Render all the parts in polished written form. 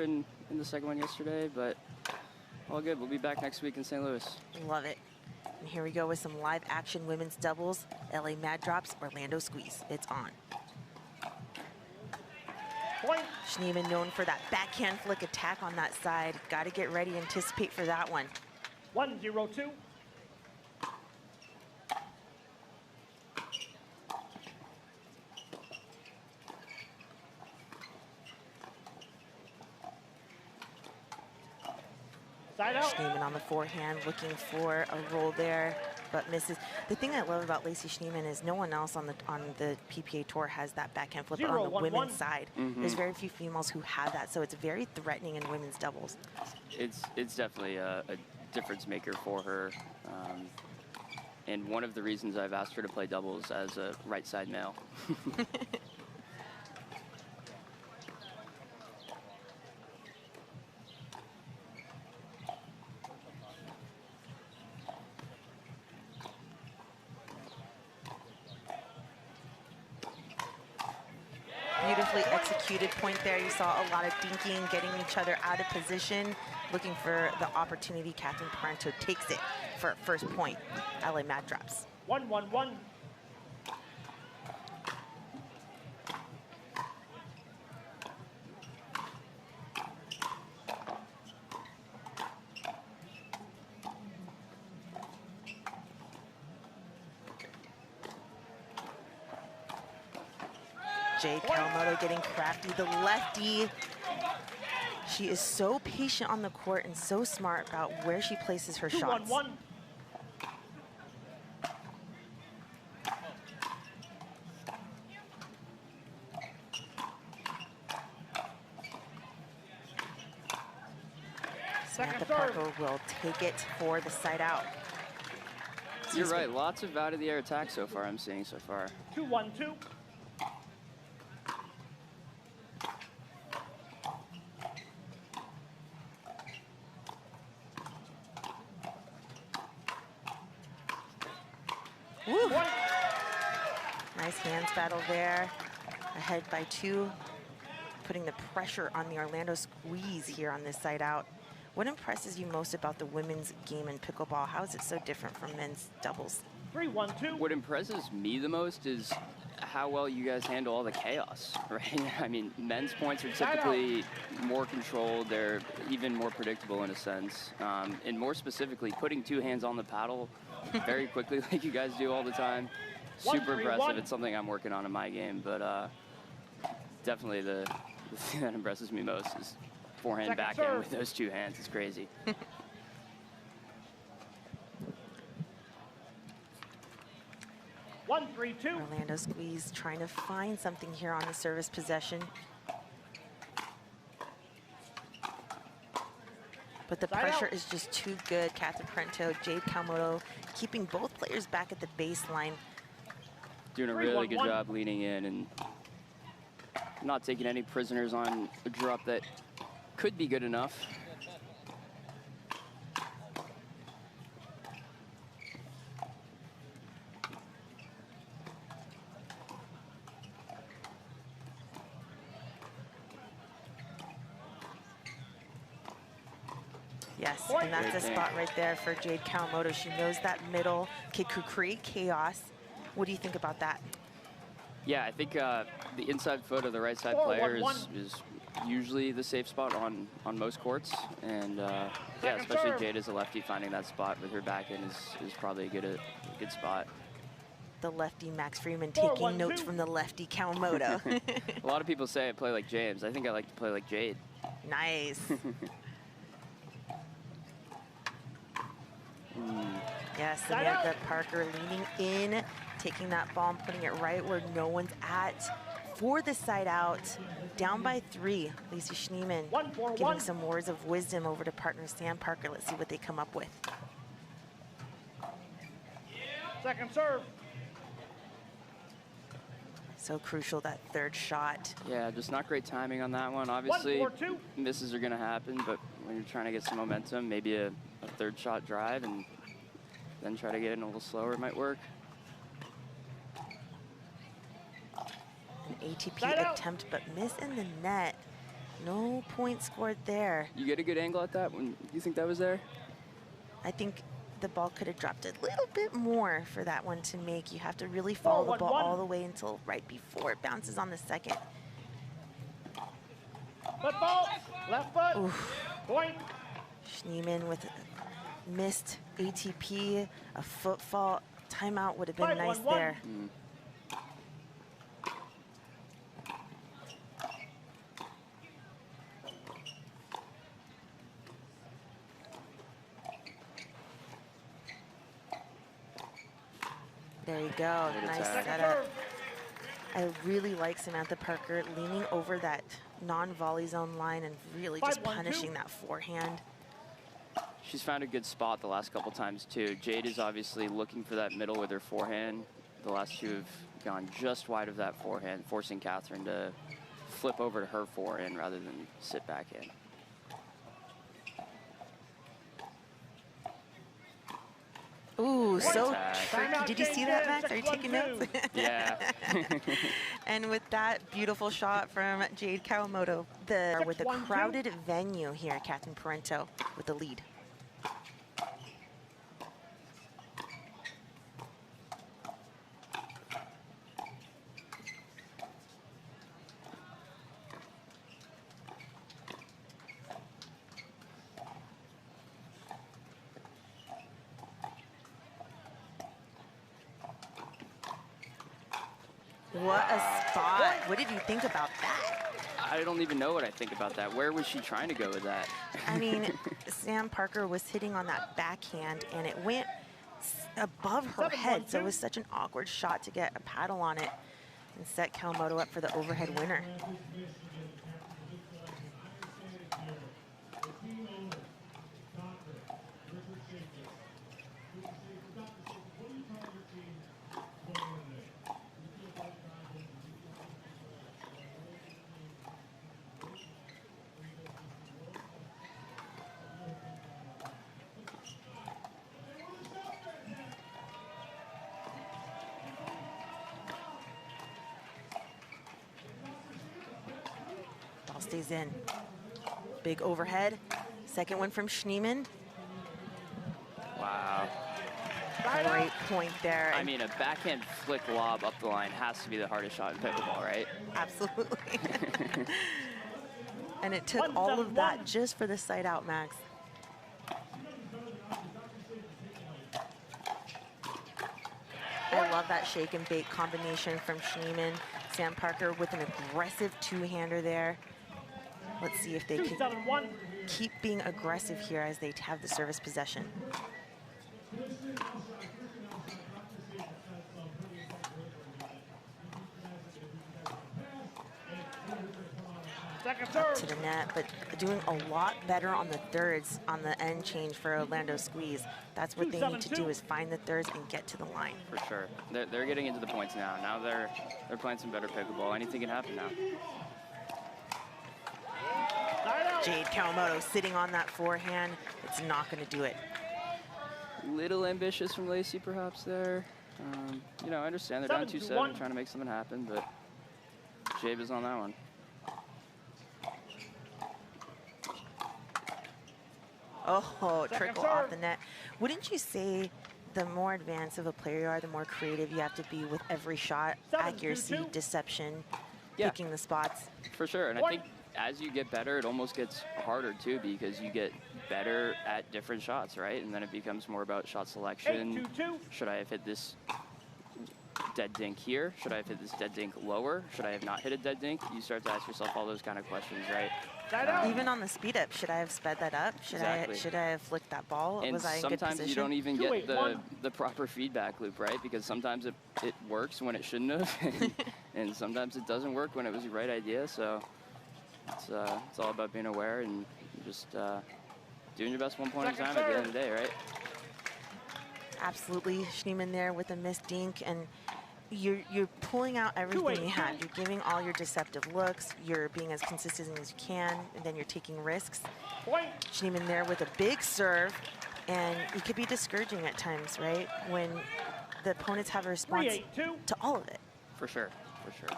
in the second one yesterday, but all good. We'll be back next week in St. Louis. Love it. And here we go with some live action women's doubles. LA Mad Drops, Orlando Squeeze. It's on. Shemann known for that backhand flick attack on that side. Got to get ready, anticipate for that one. 1-0-2. Shemann on the forehand, looking for a roll there, but misses. The thing I love about Lacey Shemann is no one else on the PPA tour has that backhand flip on the women's side. There's very few females who have that, so it's very threatening in women's doubles. It's definitely a difference maker for her, and one of the reasons I've asked her to play doubles as a right side male. Beautifully executed point there. You saw a lot of dinking, getting each other out of position, looking for the opportunity. Catherine Parenteau takes it for first point. LA Mad Drops. 1-1-1. Kawamoto getting crafty, the lefty. She is so patient on the court and so smart about where she places her shots. 2-1-1. Samantha Parker will take it for the side out. You're right, lots of out of the air attacks so far I'm seeing so far. 2-1-2. Woo. Nice hands battle there. Ahead by 2. Putting the pressure on the Orlando Squeeze here on this side out. What impresses you most about the women's game in pickleball? How is it so different from men's doubles? 3-1-2. What impresses me the most is how well you guys handle all the chaos, right? I mean, men's points are typically more controlled. They're even more predictable in a sense. And more specifically, putting 2 hands on the paddle very quickly like you guys do all the time. Super impressive. It's something I'm working on in my game, but definitely the thing that impresses me most is forehand, backhand with those 2 hands. It's crazy. Orlando Squeeze trying to find something here on the service possession. But the pressure is just too good. Catherine Parenteau, Jade Kawamoto keeping both players back at the baseline. Doing a really good job leaning in and not taking any prisoners on a drop that could be good enough. Yes, and that's a spot right there for Jade Kawamoto. She knows that middle could create chaos. What do you think about that? Yeah, I think the inside foot of the right side player is usually the safe spot on most courts. And yeah, especially Jade as a lefty, finding that spot with her back end is probably a good spot. The lefty Max Freeman taking notes from the lefty Kawamoto. A lot of people say I play like James. I think I like to play like Jade. Nice. Yes, Samantha Parker leaning in, taking that ball and putting it right where no one's at for the side out. Down by 3, Lacey Shemann giving some words of wisdom over to partner Sam Parker. Let's see what they come up with. Second serve. So crucial, that third shot. Yeah, just not great timing on that one. Obviously, misses are going to happen, but when you're trying to get some momentum, maybe a third shot drive and then try to get in a little slower might work. An ATP attempt, but miss in the net. No point scored there. You get a good angle at that when you think that was there? I think the ball could have dropped a little bit more for that one to make. You have to really follow the ball all the way until right before it bounces on the second. Football. Left foot. Oof. Point. Shemann with a missed ATP, a foot fault. Timeout would have been nice 5-1-1. there. There you go. Nice setup. I really like Samantha Parker leaning over that non-volley zone line and really just 5-1-2. punishing that forehand. She's found a good spot the last couple times too. Jade is obviously looking for that middle with her forehand. The last two have gone just wide of that forehand, forcing Catherine to flip over to her forehand rather than sit back in. Ooh, so attack. tricky. Did you see that, Max? Are you taking notes? Yeah. And with that beautiful shot from Jade Kawamoto, with a 6-1-2. crowded venue here, Catherine Parenteau with the lead. What a spot. What did you think about that? I don't even know what I think about that. Where was she trying to go with that? I mean, Sam Parker was hitting on that backhand, and it went above her head, so it was such an awkward shot to get a paddle on it and set Kawamoto up for the overhead winner. Ball stays in. Big overhead. Second one from Shemann. Wow. Great point there. I mean, a backhand flick lob up the line has to be the hardest shot in pickleball, right? Absolutely. And it took all of that just for the side out, Max. I love that shake and bake combination from Shemann. Sam Parker with an aggressive two-hander there. Let's see if they can keep being aggressive here as they have the service possession. Up to the net, but doing a lot better on the thirds on the end change for Orlando Squeeze. That's what they need to do, is find the thirds and get to the line. For sure. They're getting into the points now. Now they're playing some better pickleball. Anything can happen now. Jade Kawamoto sitting on that forehand. It's not going to do it. Little ambitious from Lacey perhaps there. You know, I understand they're down 2-7 trying to make something happen, but Jade is on that one. Oh, trickle off the net. Wouldn't you say the more advanced of a player you are, the more creative you have to be with every shot, accuracy, deception, picking the spots? For sure, and I think as you get better, it almost gets harder too, because you get better at different shots, right? And then it becomes more about shot selection. Should I have hit this dead dink here? Should I have hit this dead dink lower? Should I have not hit a dead dink? You start to ask yourself all those kind of questions, right? Even on the speed up, should I have sped that up? Should I have flicked that ball? And was I in good position? sometimes you don't even get the proper feedback loop, right? Because sometimes it works when it shouldn't have, and sometimes it doesn't work when it was the right idea. So it's all about being aware and just doing your best one point at a time at the end of the day, right? Absolutely. Shemann there with a missed dink, and you're pulling out everything you have. You're giving all your deceptive looks. You're being as consistent as you can, and then you're taking risks. Shemann there with a big serve, and it could be discouraging at times, right? When the opponents have a response to all of it. For sure, for sure.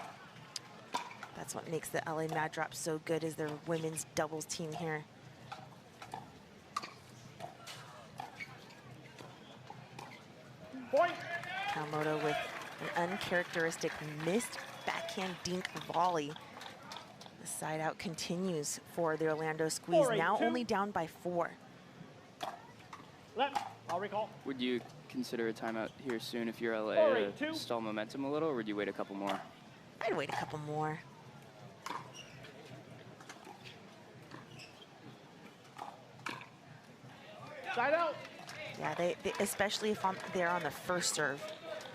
That's what makes the LA Mad Drops so good, is their women's doubles team here. Point. Kawamoto with an uncharacteristic missed backhand dink volley. The side out continues for the Orlando Squeeze, 4-8-2. now only down by 4. Left. I'll recall. Would you consider a timeout here soon if you're LA 4-8-2. to stall momentum a little, or would you wait a couple more? I'd wait a couple more. Side out. Yeah, they especially if they're on the first serve.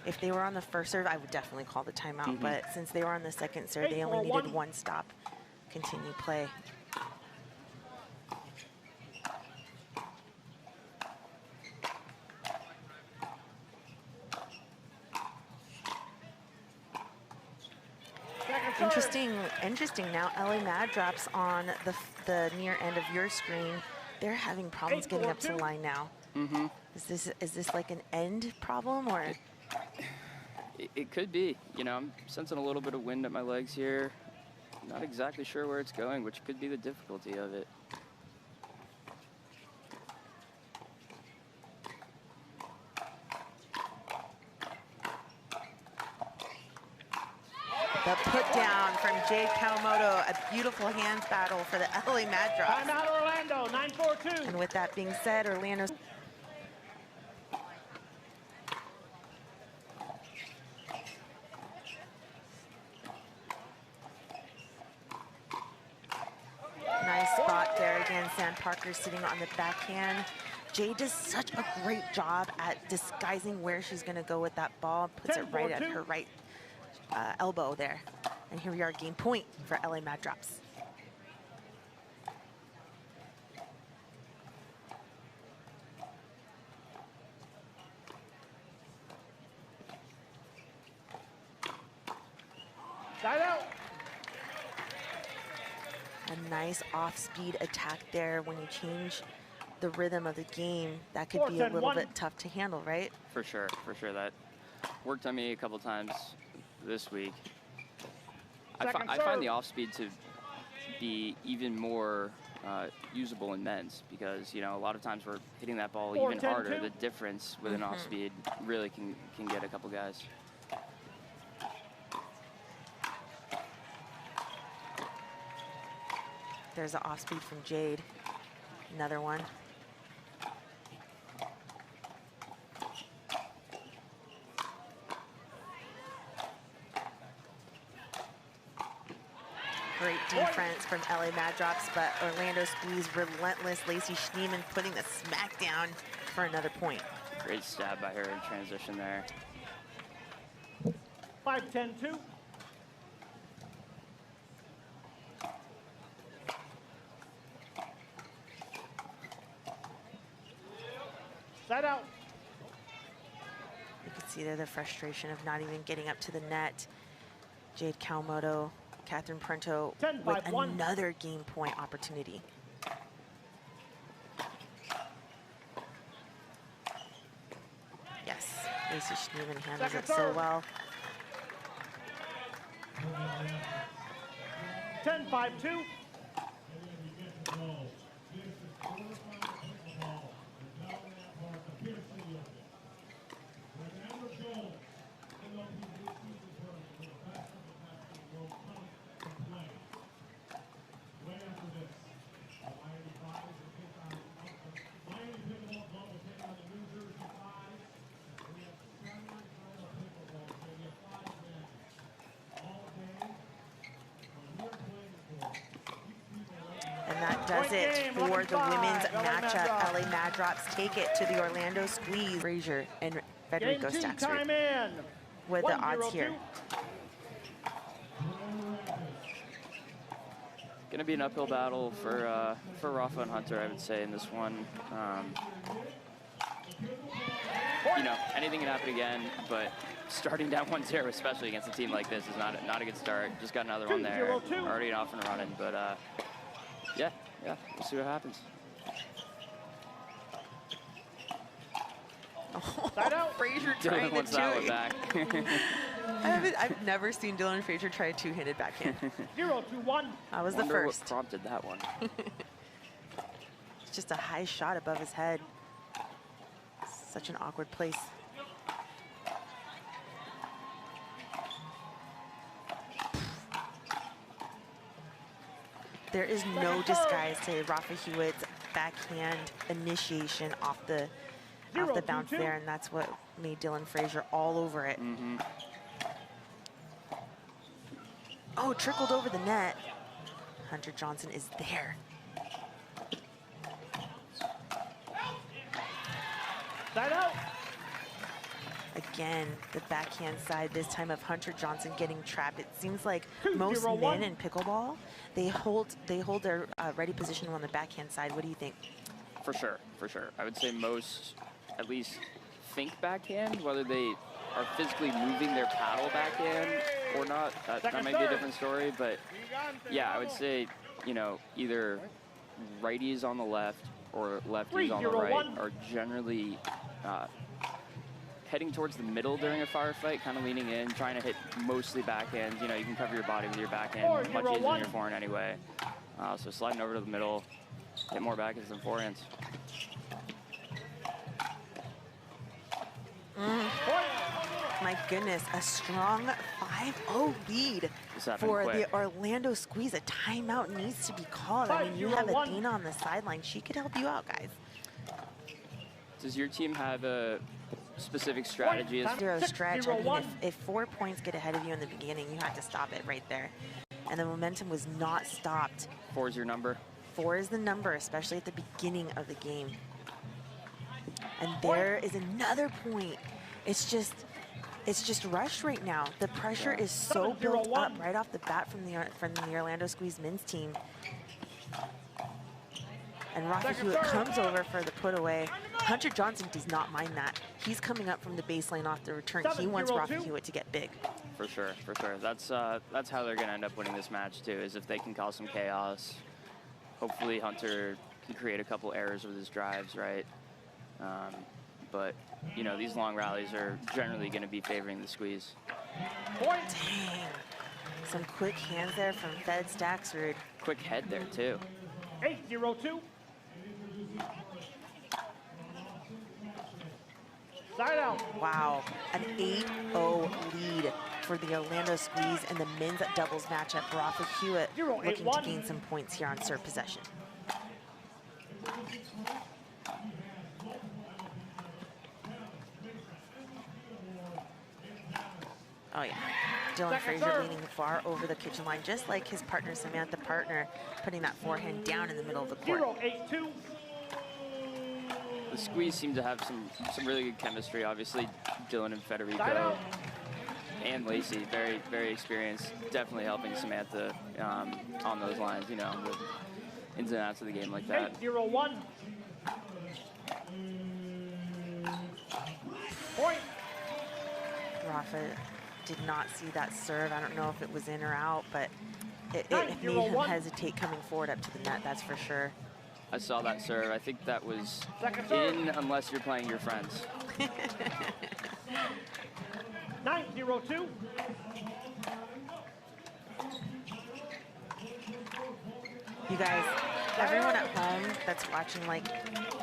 If they were on the first serve, I would definitely call the timeout. But since they were on the second serve, they only 8-4-1. needed 1 stop. Continue play. Interesting. Now LA Mad Drops on the near end of your screen. They're having problems getting up to the line now. Is this like an end problem, or? It could be. You know, I'm sensing a little bit of wind at my legs here. Not exactly sure where it's going, which could be the difficulty of it. The put down from Jade Kawamoto, a beautiful hands battle for the LA Mad Drops. Timeout Orlando, 9-4-2. And with that being said, Orlando. Nice spot there again. Sam Parker sitting on the backhand. Jade does such a great job at disguising where she's going to go with that ball. Puts it right at her right elbow there. And here we are, game point for LA Mad Drops. Side out. A nice off-speed attack there. When you change the rhythm of the game, that could be a little bit tough to handle, right? For sure. That worked on me a couple times this week. I find the off-speed to be even more usable in men's because, you know, a lot of times we're hitting that ball even harder. The difference with an off-speed really can get a couple guys. There's an off-speed from Jade. Another one. Great defense from LA Mad Drops, but Orlando Squeeze relentless. Lacey Shemann putting the smack down for another point. Great stab by her in transition there. 5-10-2. Side out. You can see there the frustration of not even getting up to the net. Jade Kawamoto, Catherine Parenteau with another game point opportunity. Yes, Lacey Shemann handles it so well. 10-5-2. Does it for the women's matchup. LA Mad Drops take it to the Orlando Squeeze. Frazier and Federico Stakrsud with the odds here. Going to be an uphill battle for Rafa and Hunter, I would say, in this one. You know, anything can happen again, but starting down 1-0, especially against a team like this, is not a good start. Just got another one there, already off and running, but yeah, we'll see what happens. Oh, Frazier trying to that one back. I've never seen Dylan Frazier try a two-handed backhand. 0-2-1. That was the Wonder first. what prompted that one. It's just a high shot above his head. Such an awkward place. There is no disguise to Rafa Hewett's backhand initiation off the bounce there, and that's what made Dylan Frazier all over it. Oh, trickled over the net. Hunter Johnson is there. Side out. Again, the backhand side, this time of Hunter Johnson getting trapped. It seems like most men in pickleball, they hold their ready position on the backhand side. What do you think? For sure, for sure. I would say most at least think backhand, whether they are physically moving their paddle backhand or not. That might be a different story, but yeah, I would say, you know, either righties on the left or lefties on the right are generally heading towards the middle during a firefight, kind of leaning in, trying to hit mostly backhands. You know, you can cover your body with your backhand much easier than your forehand anyway. So sliding over to the middle, hit more backhands than forehands. My goodness, a strong 5-0 lead for the Orlando Squeeze. A timeout needs to be called. I mean, you have Athena on the sideline. She could help you out, guys. Does your team have a specific strategy? Zero stretch. I mean, if 4 points get ahead of you in the beginning, you have to stop it right there. And the momentum was not stopped. 4 is your number? 4 is the number, especially at the beginning of the game. And there is another point. It's just rushed right now. The pressure is so built up right off the bat from the Orlando Squeeze men's team. And Rafa Hewett comes over for the put away. Hunter Johnson does not mind that. He's coming up from the baseline off the return. He wants Rafa Hewett to get big. For sure, for sure. That's how they're gonna end up winning this match too, is if they can cause some chaos. Hopefully Hunter can create a couple errors with his drives, right? But you know, these long rallies are generally gonna be favoring the Squeeze. Dang. Some quick hands there from Fed Stakrsud. Quick head there too. 8-0-2. Side out. Wow, an 8-0 lead for the Orlando Squeeze in the men's doubles matchup. Rafa Hewett looking to gain some points here on serve possession. Oh yeah, Dylan Frazier leaning far over the kitchen line, just like his partner Samantha Partner, putting that forehand down in the middle of the court. 0-8-2. The Squeeze seem to have some really good chemistry. Obviously, Dylan and Federico and Lacey, very, very experienced. Definitely helping Samantha on those lines, you know, the ins and outs of the game like that. 8-0-1. Point. Rafa did not see that serve. I don't know if it was in or out, but it made him hesitate coming forward up to the net, that's for sure. I saw that serve. I think that was in, unless you're playing your friends. 9-0-2. You guys, everyone at home that's watching, like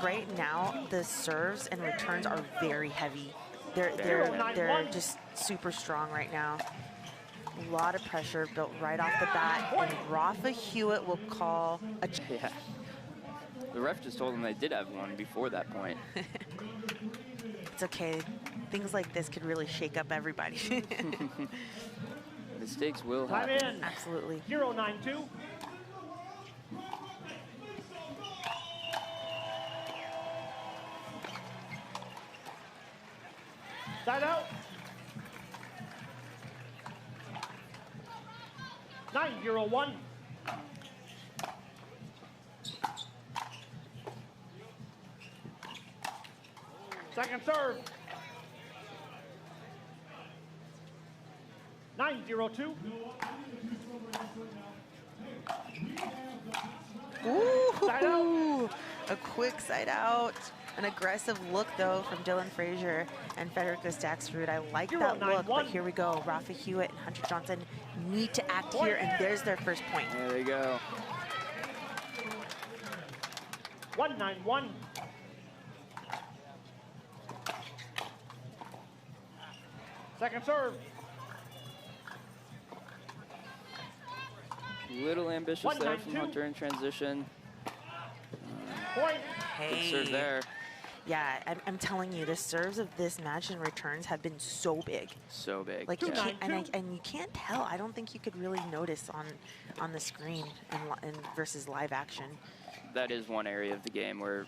right now, the serves and returns are very heavy. They're just super strong right now. A lot of pressure built right off the bat, and Rafa Hewett will call a... Yeah. The ref just told them they did have one before that point. It's okay. Things like this could really shake up everybody. Mistakes will happen. Absolutely. 0-9-2. Side out. 9-0-1. Second serve. 9-0-2. Ooh, a quick side out. An aggressive look, though, from Dylan Frazier and Federico Stakrsud. I like that look, but here we go. Rafa Hewett and Hunter Johnson need to act here, and there's their first point. There they go. 1-9-1. Second serve. Little ambitious there from Hunter in transition. Point. Good serve there. Yeah, I'm telling you, the serves of this match and returns have been so big. So big. Like, yeah. you can't, and you can't tell. I don't think you could really notice on the screen in versus live action. That is one area of the game where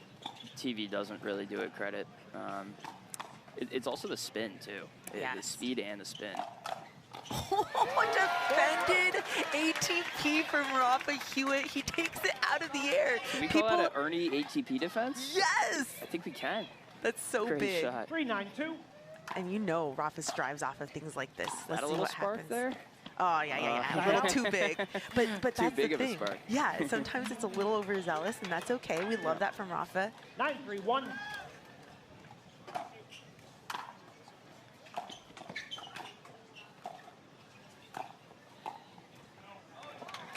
TV doesn't really do it credit. It's also the spin, too. Yes. The speed and the spin. Defended ATP from Rafa Hewett. He takes it out of the air. Can we call that an Ernie ATP defense? Yes! I think we can. That's so Great big. shot. 3-9-2. And you know Rafa strives off of things like this. Let's That a see little what spark happens. there? Oh, yeah. A little too big. But that's Too big the of a thing. spark. Yeah, sometimes it's a little overzealous, and that's okay. We love that from Rafa. 9-3-1.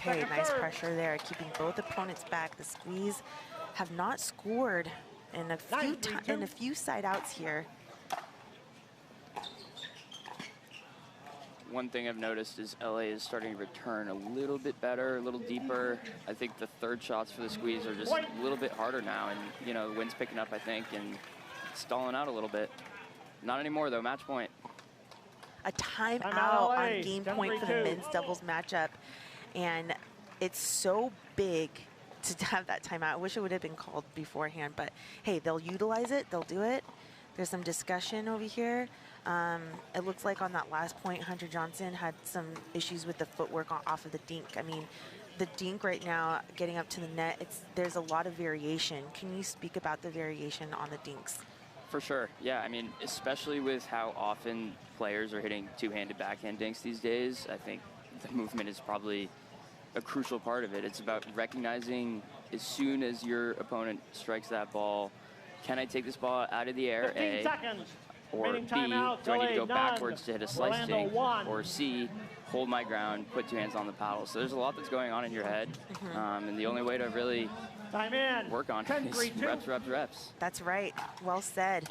Okay, nice pressure there, keeping both opponents back. The squeeze have not scored in a few side outs here. One thing I've noticed is LA is starting to return a little bit better, a little deeper. I think the third shots for the squeeze are just a little bit harder now, and you know, the wind's picking up, I think, and stalling out a little bit. Not anymore though, match point. A timeout on game point for the men's doubles matchup. And it's so big to have that timeout. I wish it would have been called beforehand, but hey, they'll utilize it, they'll do it. There's some discussion over here. It looks like on that last point, Hunter Johnson had some issues with the footwork off of the dink. I mean, the dink right now, getting up to the net, there's a lot of variation. Can you speak about the variation on the dinks? For sure, yeah. I mean, especially with how often players are hitting two-handed backhand dinks these days, I think the movement is probably a crucial part of it. It's about recognizing as soon as your opponent strikes that ball, can I take this ball out of the air, A, or B, do I need to go backwards to hit a slice dink, or C, hold my ground, put two hands on the paddle. So there's a lot that's going on in your head, and the only way to really work on it is reps, reps, reps. That's right, well said.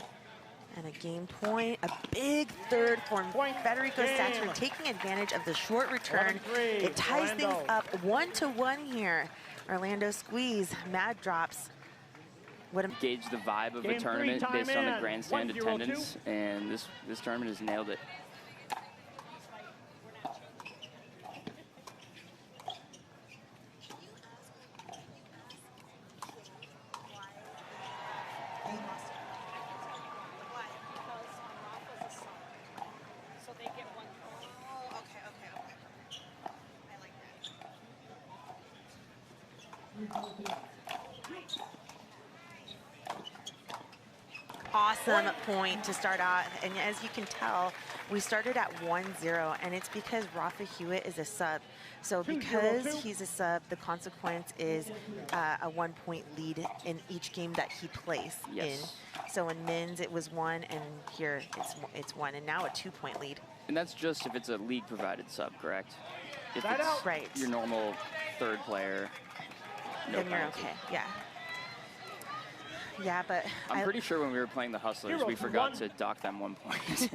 And a game point, a big third for Federico Stakrsud, taking advantage of the short return. It ties things up 1-1 here. Orlando squeeze, mad drops. Gauge the vibe of a tournament based on the grandstand attendance, and this tournament has nailed it. Awesome point to start out, and as you can tell, we started at 1-0, and it's because Rafa Hewett is a sub. So because he's a sub, the consequence is a 1-point lead in each game that he plays in. So in men's it was 1, and here it's 1, and now a 2-point lead. And that's just if it's a league provided sub, correct? If it's your normal third player, then you're okay, yeah. Yeah, but I'm pretty sure when we were playing the Hustlers, we forgot to dock them 1 point.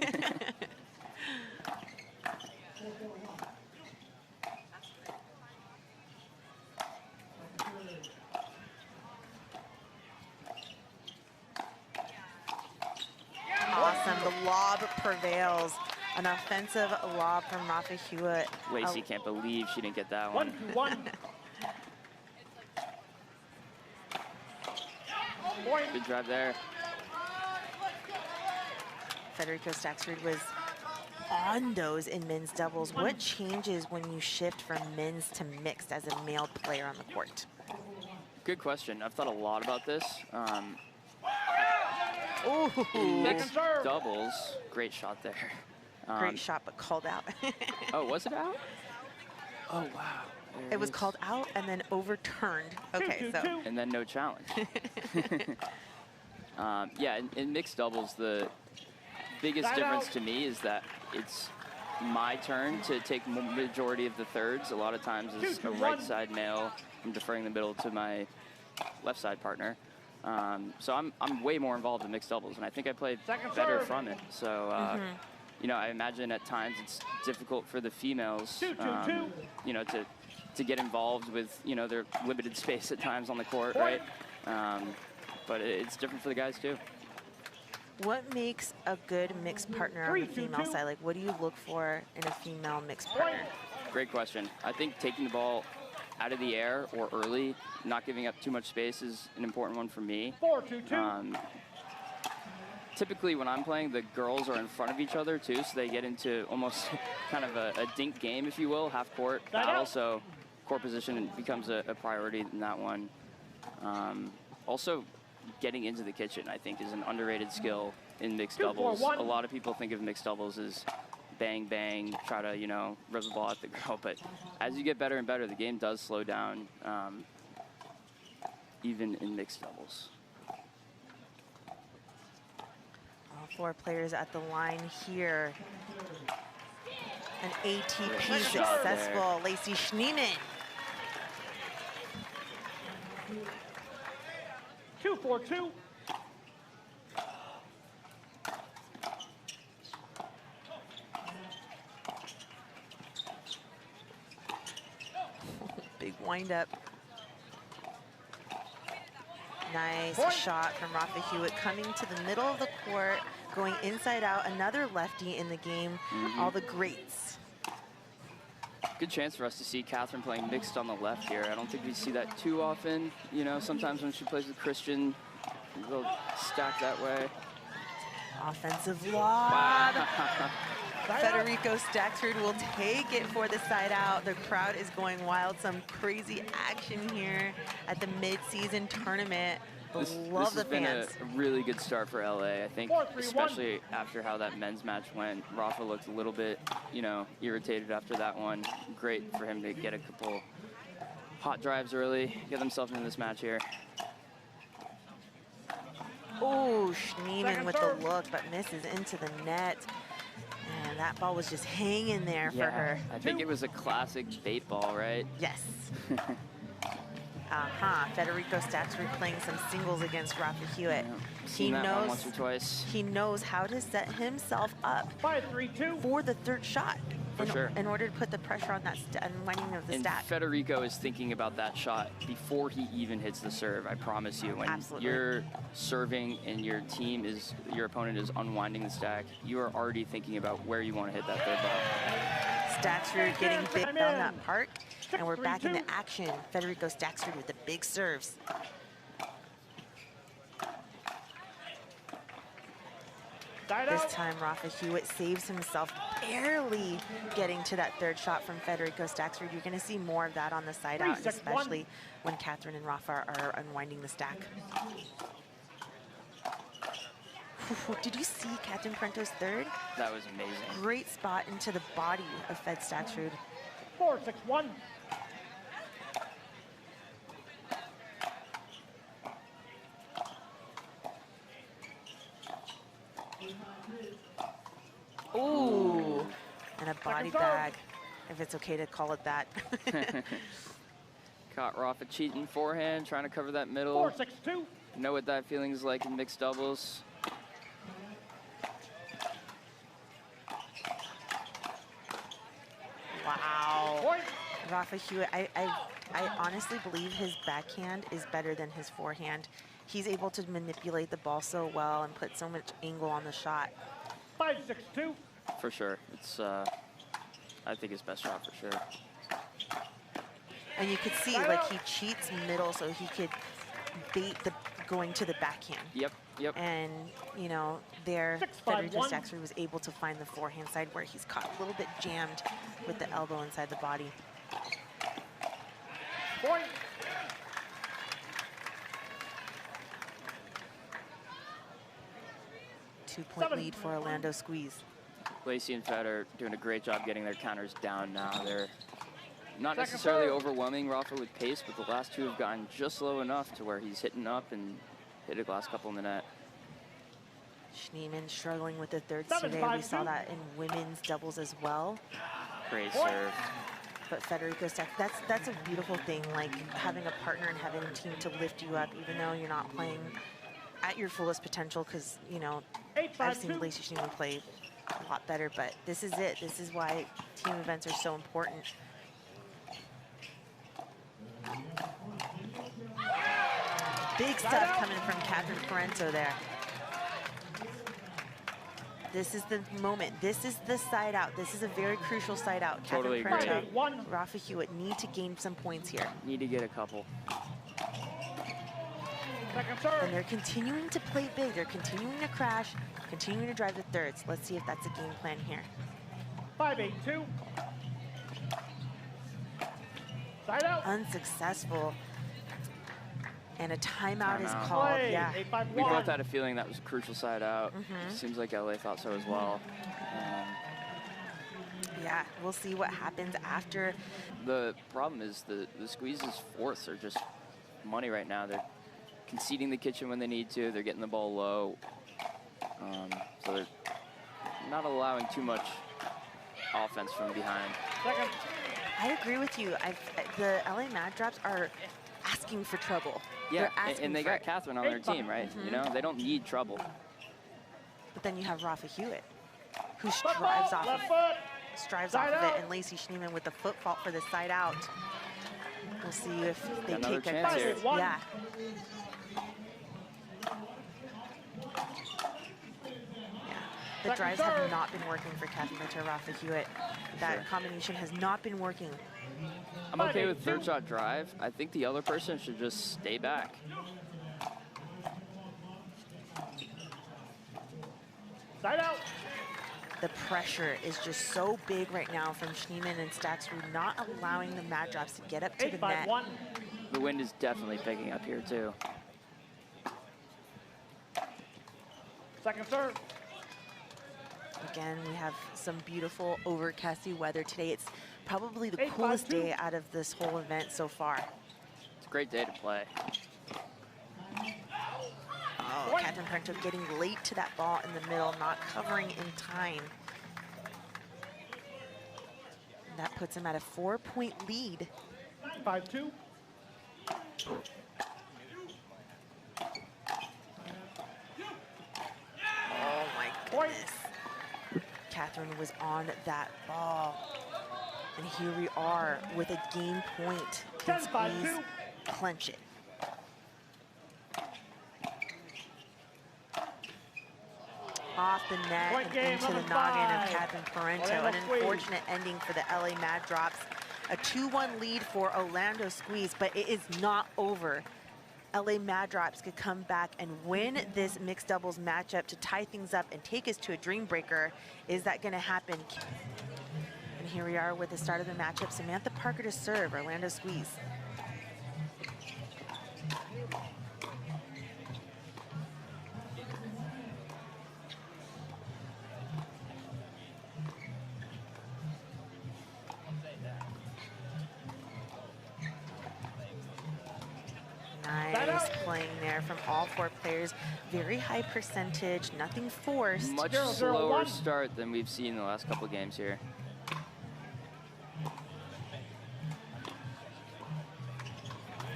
Awesome, the lob prevails. An offensive lob from Rafa Hewett. Lacey can't believe she didn't get that one. 1-1. Good drive there. Federico Stakrsud was on those in men's doubles. What changes when you shift from men's to mixed as a male player on the court? Good question. I've thought a lot about this. Mixed doubles, great shot there. Great shot, but called out. Oh, was it out? Oh, wow. It was called out and then overturned. Okay, so. And then no challenge. Yeah, in mixed doubles, the biggest difference to me is that it's my turn to take majority of the thirds. A lot of times as a right side male, I'm deferring the middle to my left side partner. So I'm way more involved in mixed doubles, and I think I played better from it. So, you know, I imagine at times it's difficult for the females, you know, to get involved with, you know, their limited space at times on the court, right? But it's different for the guys too. What makes a good mixed partner on the female side? Like, what do you look for in a female mixed partner? Great question. I think taking the ball out of the air or early, not giving up too much space is an important one for me. Typically when I'm playing, the girls are in front of each other too, so they get into almost kind of a dink game, if you will, half court battle. So court position becomes a priority in that one. Also, getting into the kitchen, I think, is an underrated skill in mixed doubles. A lot of people think of mixed doubles as bang, bang, try to, you know, rip the ball at the girl. But as you get better and better, the game does slow down, even in mixed doubles. All 4 players at the line here. An ATP successful Lacey Shemann. 2-4-2. Big wind up. Nice shot from Rafa Hewett coming to the middle of the court, going inside out. Another lefty in the game. All the greats. Good chance for us to see Catherine playing mixed on the left here. I don't think we see that too often. You know, sometimes when she plays with Christian, they'll stack that way. Offensive lob. Federico Stakrsud will take it for the side out. The crowd is going wild. Some crazy action here at the mid-season tournament. This Love the has been fans. a really good start for LA. I think, especially after how that men's match went. Rafa looked a little bit, you know, irritated after that one. Great for him to get a couple hot drives early, get himself into this match here. Oh, Shemann with the look, but misses into the net. And that ball was just hanging there for her. I think it was a classic bait ball, right? Yes. Federico Stakrsud playing some singles against Rafa Hewitt. He knows once or twice. He knows how to set himself up for the third shot. In order to put the pressure on that unwinding of the stack. Federico is thinking about that shot before he even hits the serve. I promise you, when you're serving and your opponent is unwinding the stack, you are already thinking about where you want to hit that third ball. Stakrsud getting big on that part, and we're back into action. Federico Stakrsud with the big serves. This time, Rafa Hewitt saves himself, barely getting to that third shot from Federico Stakrsud. You're going to see more of that on the side out, especially when Catherine and Rafa are unwinding the stack. Did you see Captain Parenteau's third? That was amazing. Great spot into the body of Fed Stakrsud. 4-6-1. Ooh, and a body bag, if it's okay to call it that. Caught Rafa cheating forehand, trying to cover that middle. 4-6-2. Know what that feeling is like in mixed doubles. Wow. Rafa Hewitt, I honestly believe his backhand is better than his forehand. He's able to manipulate the ball so well and put so much angle on the shot. 5-6-2. For sure. It's, I think his best shot for sure. And you could see, like, he cheats middle so he could bait the going to the backhand. Yep. And, you know, there, Federico Stakrsud was able to find the forehand side where he's caught a little bit jammed with the elbow inside the body. Point. Two-point lead for Orlando Squeeze. Lacey and Fed are doing a great job getting their counters down now. They're not necessarily overwhelming Rafa with pace, but the last two have gotten just low enough to where he's hitting up and hit a last couple in the net. Shemann struggling with the thirds today. We saw that in women's doubles as well. Great serve. But Federico's that's a beautiful thing, like having a partner and having a team to lift you up, even though you're not playing at your fullest potential. Because, you know, I've seen Lacey Shemann play a lot better, but this is it. This is why team events are so important. Big stuff coming from Catherine Parenteau there. This is the moment. This is the side out. This is a very crucial side out. Totally Catherine agree. Parenteau, Rafa Hewett need to gain some points here. Need to get a couple. And they're continuing to play big. They're continuing to crash, continuing to drive the thirds. Let's see if that's a game plan here. 5-8-2. Side out. Unsuccessful. And a timeout is Timeout. called. Play. Yeah. 8-5-1. We both had a feeling that was a crucial side out. Seems like LA thought so as well. Yeah, we'll see what happens after. The problem is the squeezes fourths are just money right now. They're conceding the kitchen when they need to. They're getting the ball low. So they're not allowing too much offense from behind. Second. I agree with you. The LA Mad Drops are asking for trouble. Yeah, They're asking and they for got it. Catherine on their team, right? You know, they don't need trouble. But then you have Rafa Hewett, who Left strives ball, off left of foot. strives Side off of it, out. and Lacey Shemann with the foot fault for the side out. We'll see if they Another take their chance here. place. One. Yeah. The drives have not been working for Catherine Parenteau, Rafa Hewett. That combination has not been working. I'm okay with third shot drive. I think the other person should just stay back. Side out. The pressure is just so big right now from Shemann and Stakrsud, not allowing the Mad Drops to get up to the net. 8-5-1. The wind is definitely picking up here too. Second serve. Again, we have some beautiful overcasty weather today. It's probably the 8-5-2. coolest day out of this whole event so far. It's a great day to play. Oh, Catherine Parenteau getting late to that ball in the middle, not covering in time. And that puts him at a 4-point lead. 5-2. Oh my goodness. Catherine was on that ball. And here we are with a game point. Can 10-5-2. squeeze, clench it. Off the net Point and game, into the number noggin of 5. Catherine Parenteau. Orlando An Squeeze. unfortunate ending for the LA Mad Drops. A 2-1 lead for Orlando Squeeze, but it is not over. LA Mad Drops could come back and win this mixed doubles matchup to tie things up and take us to a Dreambreaker. Is that going to happen? And here we are with the start of the matchup. Samantha Parker to serve, Orlando Squeeze. Nice playing there from all four players. Very high percentage, nothing forced. Much 0-0-1. slower start than we've seen in the last couple of games here.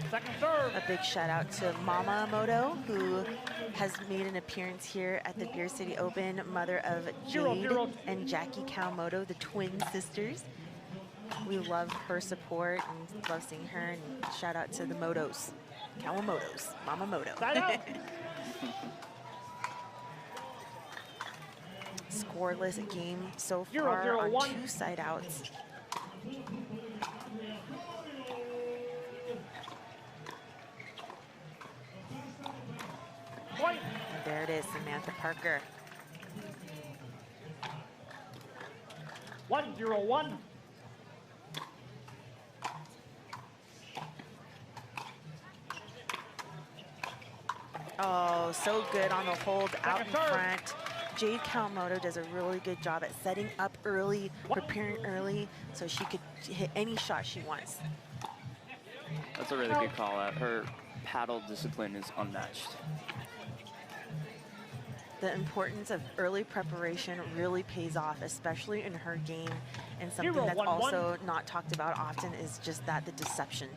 Second serve. A big shout out to Kawamoto, who has made an appearance here at the Beer City Open, mother of Jade 0-0. and Jackie Kawamoto, the twin sisters. We love her support and love seeing her, and shout out to the Motos, Kawamotos, Kawamoto. Side out. Scoreless game so 0-0-1. far on 2 side outs. Point. And there it is, Samantha Parker. 1-0-1. Oh, so good on the hold out in Second serve. front. Jade Kawamoto does a really good job at setting up early, preparing early, so she could hit any shot she wants. That's a really good call out. Her paddle discipline is unmatched. the importance of early preparation really pays off, especially in her game. And something 0, that's 1, 1. also not talked about often is just that, the deception.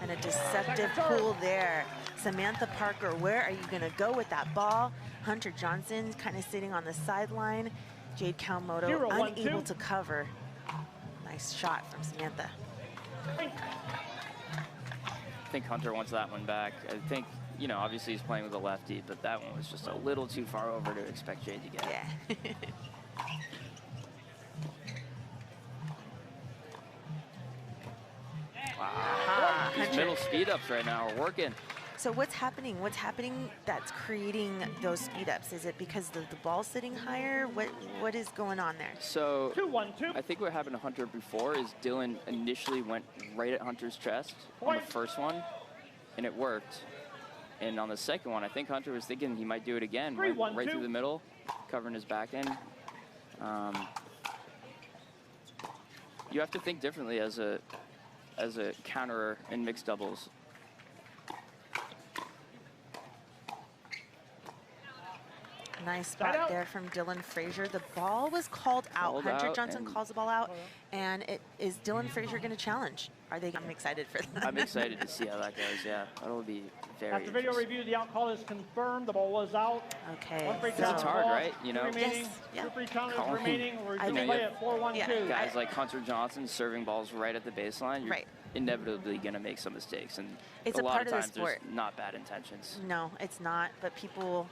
And a deceptive pull there. Samantha Parker, where are you going to go with that ball? Hunter Johnson kind of sitting on the sideline. Jade Kawamoto 0, 1, unable 2. to cover. Nice shot from Samantha. I think Hunter wants that one back. I think, you know, obviously he's playing with a lefty, but that one was just a little too far over to expect Jade to get. Yeah. Wow. These middle speed ups right now are working. So what's happening? What's happening that's creating those speed ups? Is it because the ball's sitting higher? What is going on there? So 2, 1, 2. I think what happened to Hunter before is Dylan initially went right at Hunter's chest on the first one, and it worked. And on the second one, I think Hunter was thinking he might do it again, 3, 1, right 2. through the middle, covering his back end. You have to think differently as a counterer in mixed doubles. Nice spot there from Dylan Frazier. The ball was called out. Hunter Johnson calls the ball out, and it is Dylan Frazier going to challenge. Are they? I'm excited for that. I'm excited to see how that goes. Yeah, that'll be very. After video review, the out call is confirmed. The ball was out. Okay. Because it's hard, right? You know, remaining. Yes, yeah. 3 counters Call. remaining. We're I going to think- play at 4-1-2. Yeah. guys like Hunter Johnson serving balls right at the baseline. You're Right. inevitably going to make some mistakes, and It's a a lot part of of the times there's sport. not bad intentions. No, it's not. But people,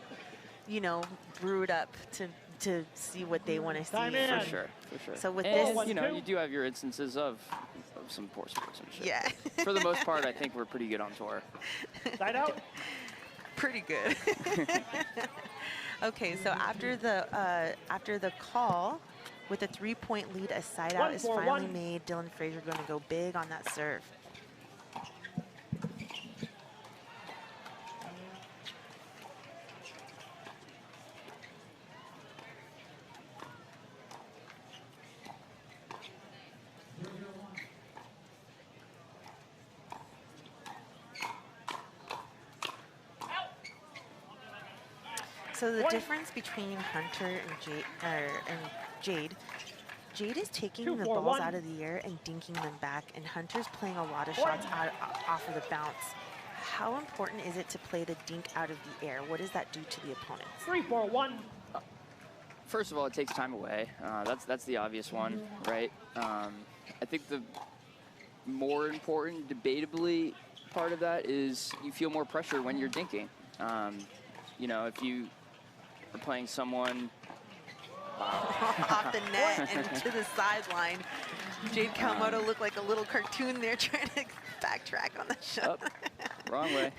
you know, brew it up to see what they want to see. Time in. For sure, for sure. So with and, this- you know, you do have your instances of some poor sportsmanship. Yeah. For the most part, I think we're pretty good on tour. Side out. Pretty good. Okay, so after the call, with a 3-point lead, a side out is 1-4-1. finally made. Dylan Frazier going to go big on that serve. So the difference between Hunter and Jade is taking the 2-4-1. balls out of the air and dinking them back, and Hunter's playing a lot of shots off of the bounce. How important is it to play the dink out of the air? What does that do to the opponents? 3-4-1. First of all, it takes time away. That's the obvious one, right? I think the more important, debatably, part of that is you feel more pressure when you're dinking. You know, if you are playing someone Off the net and to the sideline. Jade Kawamoto looked like a little cartoon there trying to backtrack on the shot. up, wrong way.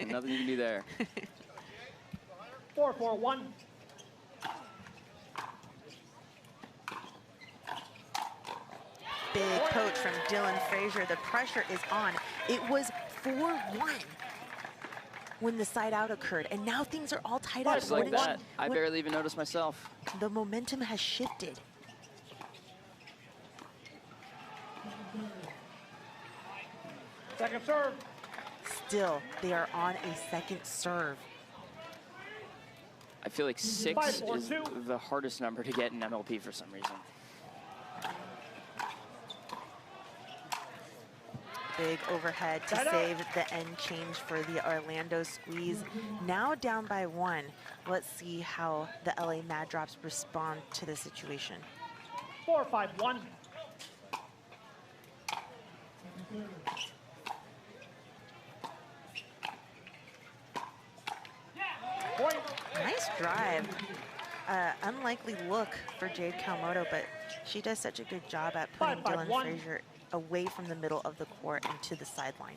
Nothing you can do there. 4-4-1. Big coach from Dylan Frazier. The pressure is on. It was 4-1 when the side out occurred, and now things are all tied up. Just like Wouldn't that. I barely even noticed myself. The momentum has shifted. Second serve. Still, they are on a second serve. I feel like 6 5, 4, is 2. the hardest number to get in MLP for some reason. Big overhead to Side out. save the end change for the Orlando squeeze. Now down by 1. Let's see how the LA Mad Drops respond to the situation. 4-5-1. Point. Nice drive. Unlikely look for Jade Kawamoto, but she does such a good job at putting 5-5-1. Dylan Frazier away from the middle of the court and to the sideline.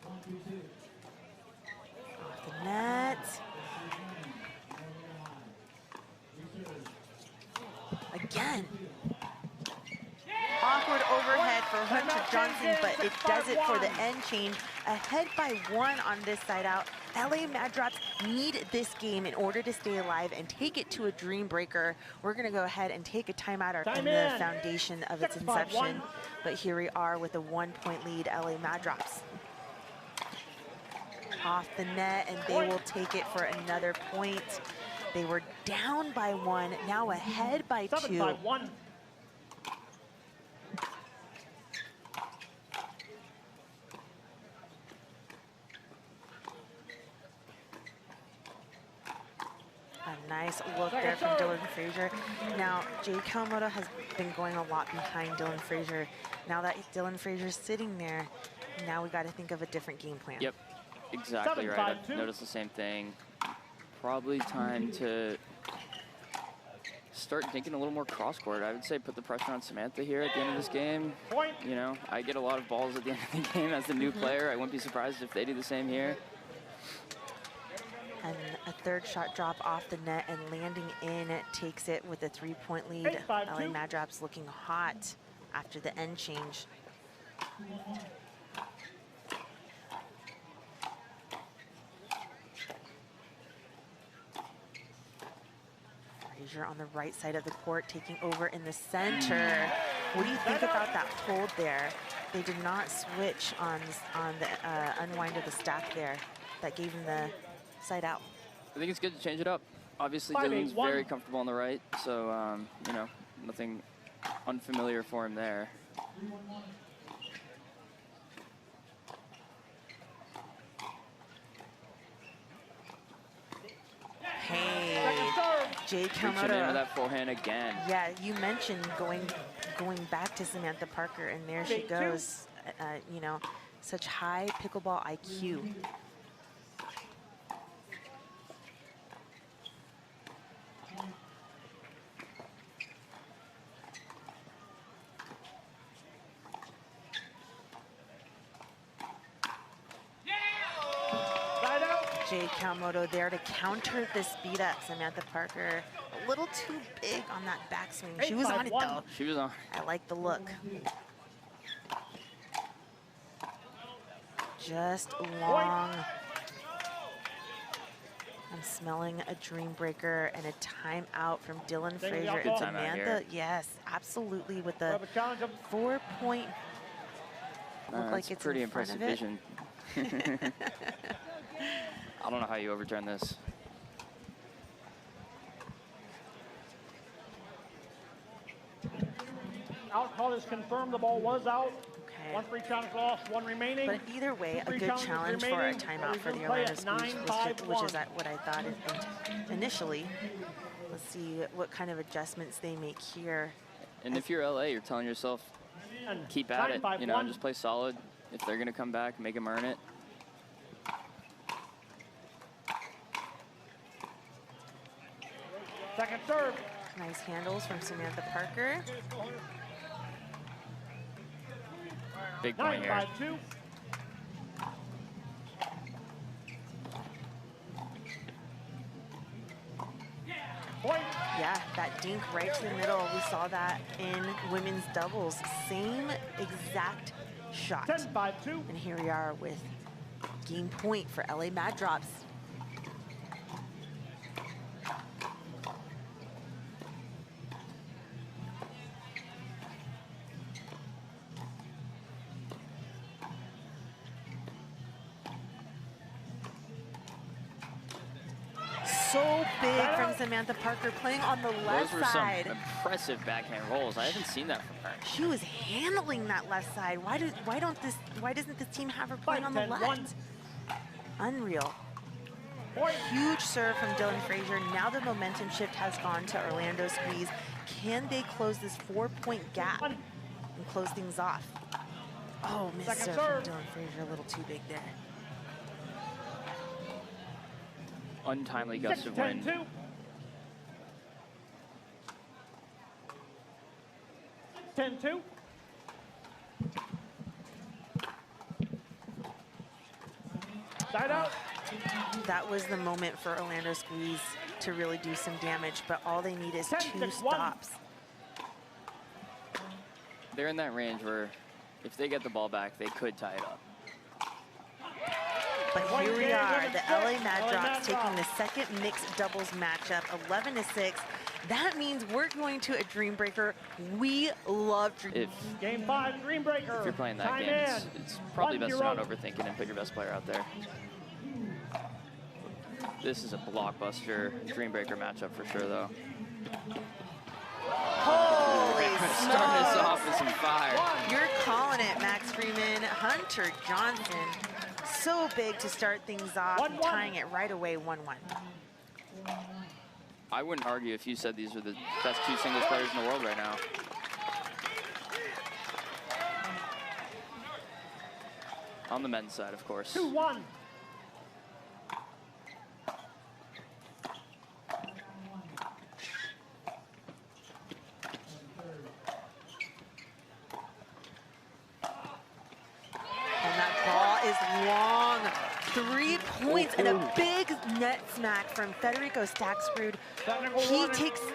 Off the net. Again. Awkward overhead for run for Johnson, but it does it for the end change. Ahead by 1 on this side out. LA Mad Drops need this game in order to stay alive and take it to a Dreambreaker. We're going to go ahead and take a timeout in the foundation of its inception. But here we are with a 1-point lead, LA Mad Drops. Off the net, and they will take it for another point. They were down by 1, now ahead by 2. 7-5-1. A nice look there from Dylan Frazier. Now, Jay Kawamoto has been going a lot behind Dylan Frazier. Now that Dylan Frazier's sitting there, now we got to think of a different game plan. Yep, exactly right. I've noticed the same thing. Probably time to start thinking a little more cross-court. I would say put the pressure on Samantha here at the end of this game. You know, I get a lot of balls at the end of the game as the new player. I wouldn't be surprised if they do the same here. And a third shot drop off the net and landing in takes it with a 3-point lead. LA Mad Drops looking hot after the end change. Frazier on the right side of the court taking over in the center. What do you think about that hold there? They did not switch on the unwind of the stack there. That gave him the side out. I think it's good to change it up. Obviously, Dylan's very comfortable on the right, so, you know, nothing unfamiliar for him there. Hey, Jay Kawamoto. Reaching into that forehand again. Yeah, you mentioned going back to Samantha Parker, and there she goes. You know, such high pickleball IQ. Jay Kawamoto there to counter the speed up. Samantha Parker a little too big on that backswing. She was on it though. She was on. I like the look. Just long. I'm smelling a Dreambreaker and a timeout from Dylan Frazier and Samantha. Yes, absolutely, with the 4-point. Look like it's pretty in front impressive of it. vision. I don't know how you overturn this. Out call is confirmed. The ball was out. Okay. 1 free challenge lost, 1 remaining. But either way, a good challenge for a timeout for the Orlando Squeeze, which is what I thought initially. Let's see what kind of adjustments they make here. And if you're LA, you're telling yourself, keep at it. You know, just play solid. If they're going to come back, make them earn it. Second serve. Nice handles from Samantha Parker. Big point here. 9-5-2. Point. Yeah, that dink right to the middle. We saw that in women's doubles. Same exact shot. 10-5-2. And here we are with game point for LA Mad Drops. So big from Samantha Parker, playing on the left side. Those were some impressive backhand rolls. I haven't seen that from her. She was handling that left side. Why doesn't this team have her playing on the left? Unreal. Huge serve from Dylan Frazier. Now the momentum shift has gone to Orlando Squeeze. Can they close this 4-point gap and close things off? Oh, missed serve from Dylan Frazier, a little too big there. Untimely gust of wind. 10-2. Side out. That was the moment for Orlando Squeeze to really do some damage, but all they need is 2 stops. They're in that range where If they get the ball back, they could tie it up. But here we are, the LA Mad Drops taking the second mixed doubles matchup, 11-6. That means we're going to a Dreambreaker. We love Dreambreaker. Game 5, Dreambreaker. If you're playing that game, it's probably best to not overthink it and put your best player out there. This is a blockbuster Dreambreaker matchup for sure, though. Holy Starting us smokes. off with some fire. You're calling it, Max Freeman. Hunter Johnson, so big to start things off, 1-1. tying it right away, 1-1. I wouldn't argue if you said these are the best two singles players in the world right now. On the men's side, of course. 2-1. And that ball is long. 3 points and a big net smack from Federico Stakrsud. He takes, It's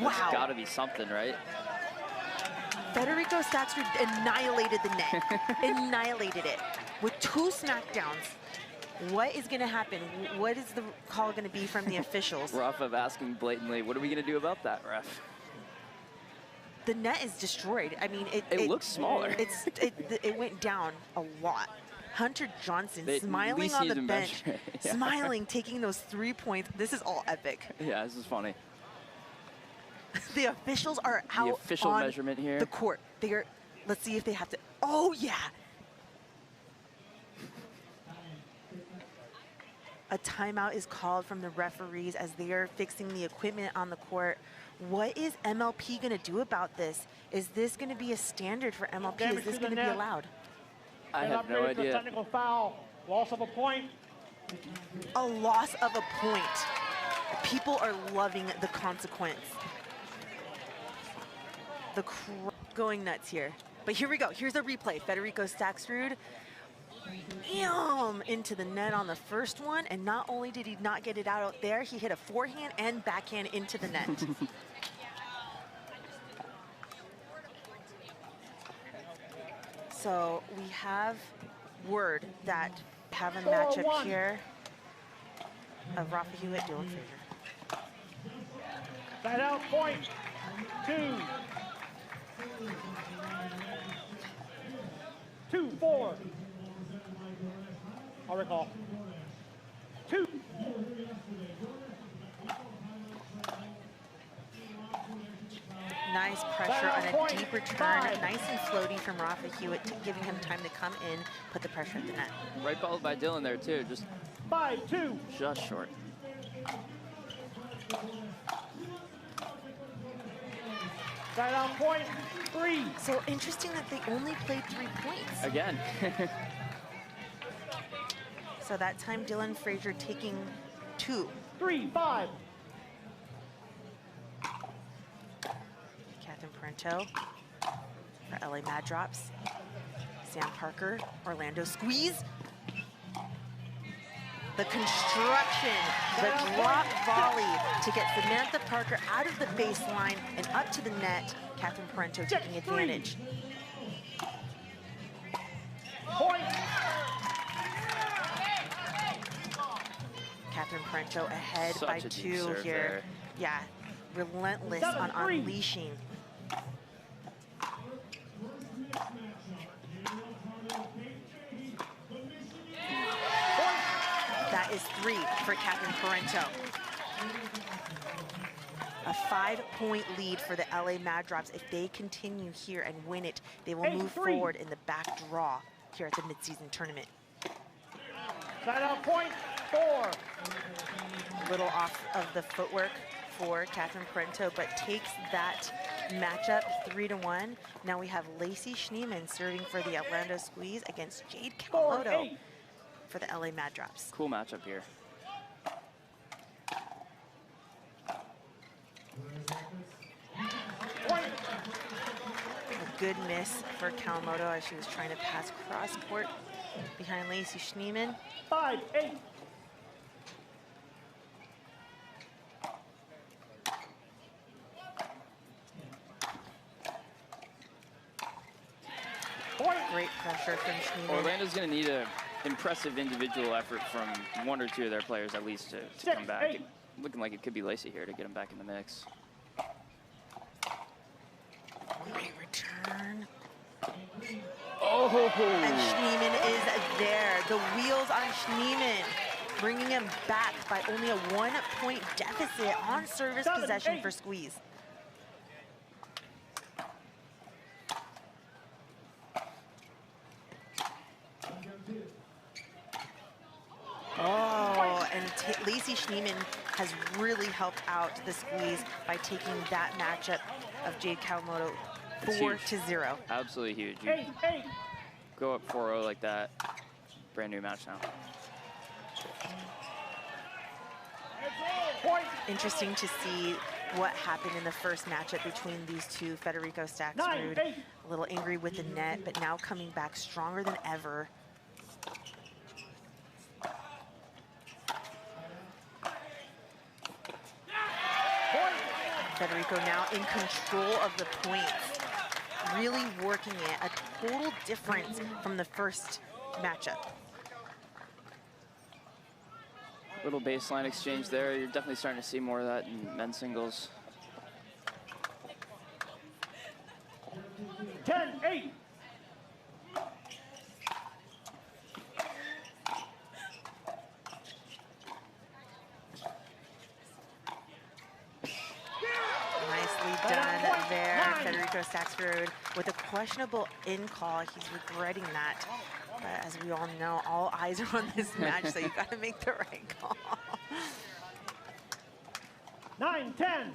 got wow. to be something, right? Federico Stakrsud annihilated the net, annihilated it with 2 smackdowns. What is going to happen? What is the call going to be from the officials? Rafa asking blatantly, what are we going to do about that, ref? The net is destroyed. I mean, It looks smaller. It went down a lot. Hunter Johnson They at smiling least on need the to bench, measure it. Yeah. smiling, taking those 3 points. This is all epic. Yeah, this is funny. The officials are out The official on measurement here. the court. They are. Let's see if they have to. Oh yeah. A timeout is called from the referees as they are fixing the equipment on the court. What is MLP going to do about this? Is this going to be a standard for MLP? Damage Is this to the going to be net. allowed? I have no idea. Technical foul, loss of a point. A loss of a point. People are loving the consequence. The going nuts here. But here we go. Here's a replay. Federico Stakrsud into the net on the first one. And not only did he not get it out there, he hit a forehand and backhand into the net. So we have word that we have a matchup 4-1. here of Rafa Hewett, Dylan Frazier. Side out point. 2. 2-4. I'll recall. 2. Nice pressure on a deep return. Nice and floaty from Rafa Hewett, giving him time to come in, put the pressure at the net. Right followed by Dylan there, too. Just 5-2. short. Side out point. 3. So interesting that they only played 3 points. Again. So that time Dylan Frazier taking 2. 3-5. Catherine Parenteau for LA Mad Drops. Sam Parker, Orlando squeeze. The construction, the drop volley to get Samantha Parker out of the baseline and up to the net. Catherine Parenteau taking advantage. Point. Catherine Parenteau ahead Such by a deep 2 serve here. there. Yeah, relentless on 7-3. unleashing. That is 3 for Catherine Parenteau. A 5-point lead for the LA Mad Drops. If they continue here and win it, they will move 8-3. forward in the back draw here at the midseason tournament. Side out point. 4. Little off of the footwork for Catherine Parenteau, but takes that matchup 3-1. Now we have Lacey Shemann serving for the Orlando Squeeze against Jade Kawamoto 4-8. for the LA Mad Drops. Cool matchup here. Point. A good miss for Kawamoto as she was trying to pass cross court behind Lacey Shemann. 5-8. Great pressure from Shemann. Orlando's going to need an impressive individual effort from one or two of their players at least to come back. Looking like it could be Lacey here to get him back in the mix. Great return. Oh! And Shemann is there. The wheels on Shemann, bringing him back by only a 1-point deficit on service possession for squeeze. Oh, and Lacey Shemann has really helped out the squeeze by taking that matchup of Jade Kawamoto 4-0. Absolutely huge. You go up 4-0 like that, brand new match now. Interesting to see what happened in the first matchup between these two. Federico Stakrsud, a little angry with the net, but now coming back stronger than ever. Federico now in control of the points, really working it. A total difference from the first matchup. Little baseline exchange there. You're definitely starting to see more of that in men's singles. 10-8. Nicely done there, Federico Stakrsud with a questionable in call. He's regretting that. But as we all know, all eyes are on this match, so you got to make the right call. 9-10.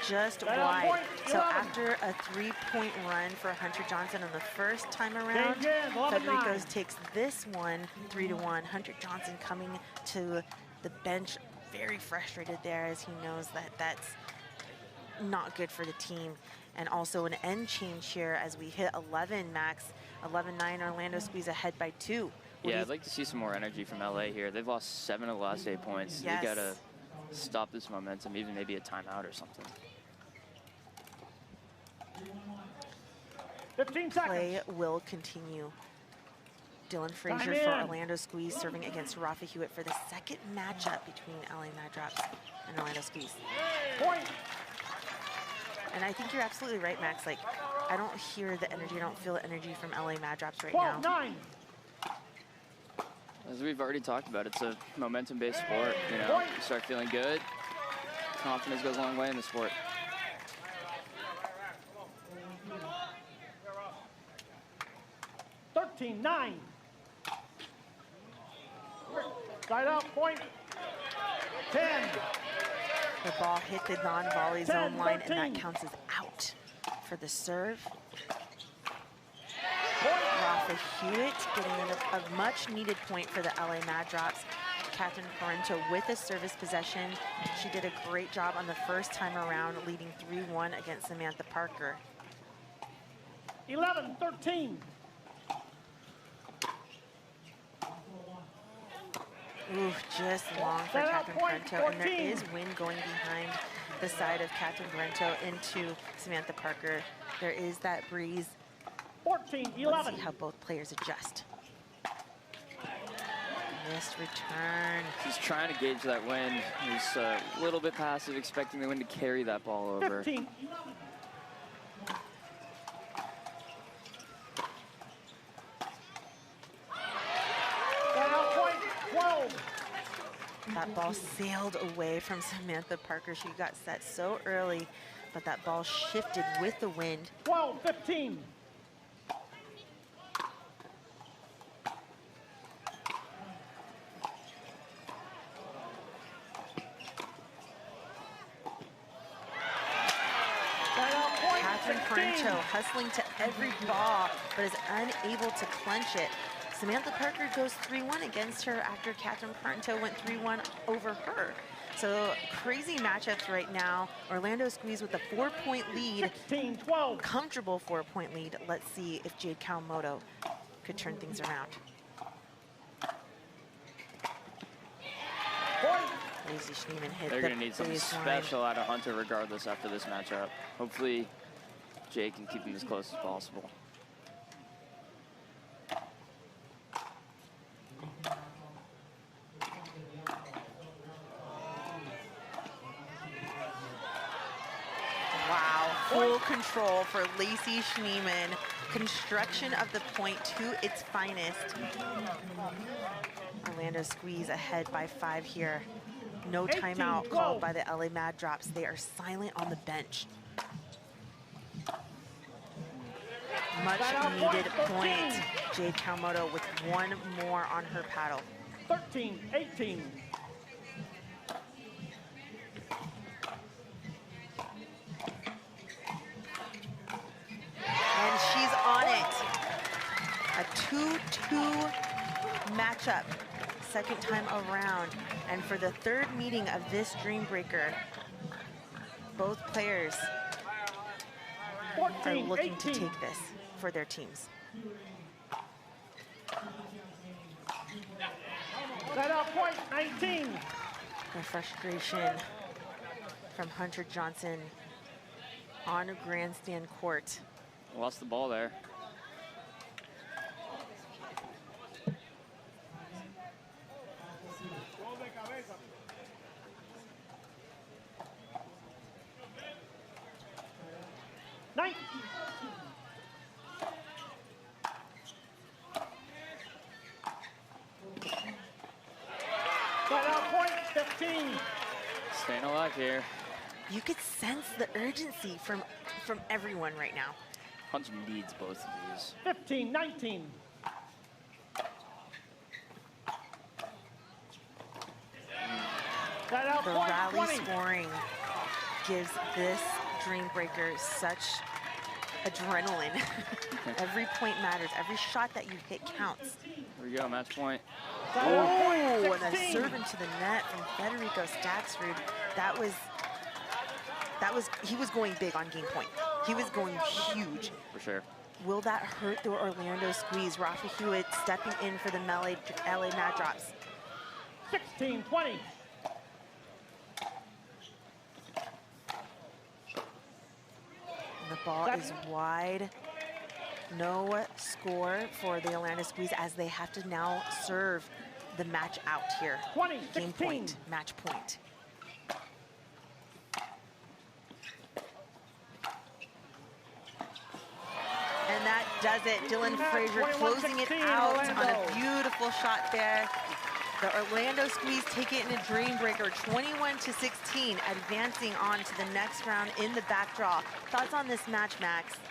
Just wide. So after a 3-point run for Hunter Johnson on the first time around, Federico takes this one 3-1. Hunter Johnson coming to the bench very frustrated there, as he knows that that's not good for the team. And also an end change here as we hit 11 max. 11-9, Orlando squeeze ahead by 2. Yeah, I'd like to see some more energy from LA here. They've lost 7 of the last 8 points. Yes. They gotta stop this momentum, even maybe a timeout or something. 15 seconds. Play will continue. Dylan Frazier for Orlando Squeeze serving against Rafa Hewett for the second matchup between LA Mad Drops and Orlando Squeeze. Point. And I think you're absolutely right, Max. Like, I don't hear the energy, I don't feel the energy from LA Mad Drops right now. 12-9. As we've already talked about, it's a momentum-based sport. You know, you start feeling good, confidence goes a long way in the sport. 13-9. Side out, point. 10. The ball hit the non-volley zone 10, line, 13. and that counts as out for the serve. Point. Rafa Hewett getting a much-needed point for the LA Mad Drops. Catherine Parenteau with a service possession. She did a great job on the first time around, leading 3-1 against Samantha Parker. 11-13. Ooh, just long for Catherine Parenteau, and there is wind going behind the side of Catherine Parenteau into Samantha Parker. There is that breeze. 14-11. Let's see how both players adjust. Missed return. He's trying to gauge that wind. He's a little bit passive, expecting the wind to carry that ball over. 15. That ball sailed away from Samantha Parker. She got set so early, but that ball shifted with the wind. 12-15. Catherine Parenteau hustling to every ball, but is unable to clench it. Samantha Parker goes 3-1 against her after Catherine Parenteau went 3-1 over her. So crazy matchups right now. Orlando Squeeze with a 4-point lead. 16-12. Comfortable 4-point lead. Let's see if Jade Kawamoto could turn things around. Lacey Shemann hit They're the going to need something baseline. special out of Hunter regardless after this matchup. Hopefully Jake and keep them as close as possible. Wow, full control for Lacey Shemann. Construction of the point to its finest. Orlando squeeze ahead by 5 here. No timeout called by the LA Mad Drops. They are silent on the bench. Much needed point. Jade Kawamoto with 1 more on her paddle. 13-18. And she's on it. A 2-2 matchup, second time around. And for the 3rd meeting of this Dreambreaker, both players are looking to take this for their teams. Set up point 19. The frustration from Hunter Johnson on a grandstand court. Lost the ball there. Ninth. Set up point 15. Staying alive here. You could sense the urgency from everyone right now. Hunter needs both of these. 15-19. Set up The point rally 20. scoring gives this Dreambreaker such adrenaline. Every point matters. Every shot that you hit counts. Here we go, match point. Set up point Oh, and a 16. serve into the net from Federico Stakrsud. He was going big on game point. He was going huge. For sure. Will that hurt the Orlando squeeze? Rafa Hewett stepping in for the LA Mad Drops. 16-20. And the ball is wide. No score for the Orlando squeeze as they have to now serve the match out here. 20, Game 16. point, match point. And that does it. Dylan Frazier closing it out on a beautiful shot there. The Orlando squeeze take it in a Dreambreaker, 21-16, advancing on to the next round in the back draw. Thoughts on this match, Max?